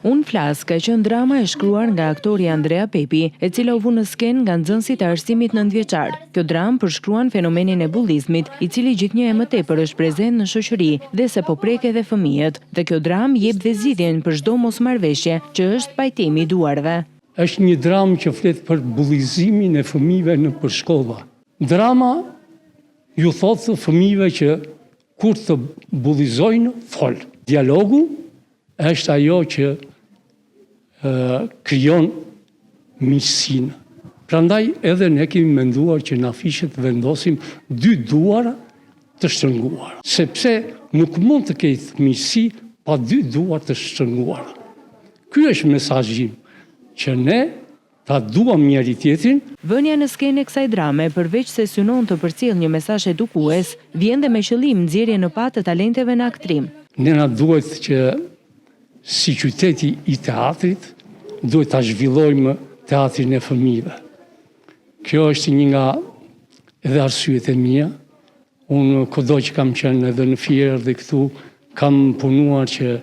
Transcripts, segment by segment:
Unë flas ka qenë drama e shkruar nga aktori Andrea Pepi, e cila u vu në skenë nga nxënësit e arsimit 9-vjeçar. Kjo dramë përshkruan fenomenin e bullizmit, i cili gjithnjë e më tepër është prezent në shoqëri dhe se po prek edhe fëmijët. Dhe kjo dramë jep dhe zgjidhjen për çdo mosmarrveshje që është pajtimi i duarve. Është një dramë që flet për bullizimin e fëmijëve nëpër shkolla. Drama ju thotë fëmijëve që kur të bullizojnë, fol. Dialogu është ajo që krijon miqësinë. Prandaj edhe ne kemi menduar që në afishe të vendosim 2 duara të shtrënguara, sepse nuk mund të ketë miqësi pa 2 duar të shtrënguara. Ky është mesazhi im, që ne ta duam njëri tjetrin. Vënia në skenë e kësaj drame, përveç se synon të përcjell një mesazh edukues, vjen dhe me qëllim nxjerrje në pa të talenteve në aktrim. Ne na duhet që si qyteti i teatrit, duhet ta zhvillojmë teatrin e fëmijëve. Kjo është një nga edhe arsyet e mia. Unë kudo që kam qenë edhe në Fier dhe këtu, kam punuar që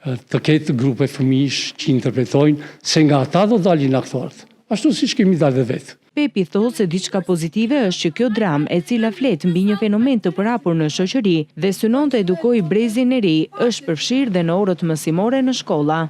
të ketë grupe fëmijësh që interpretojnë, se nga ata do dalin aktorët. Ashtu siç kemi dalë vetë. Pepi thotë se diçka pozitive është që kjo dramë, e cila flet mbi një fenomen të përhapur në shoqëri dhe synon të edukojë brezin e ri, është përfshirë dhe në orët mësimore në shkolla.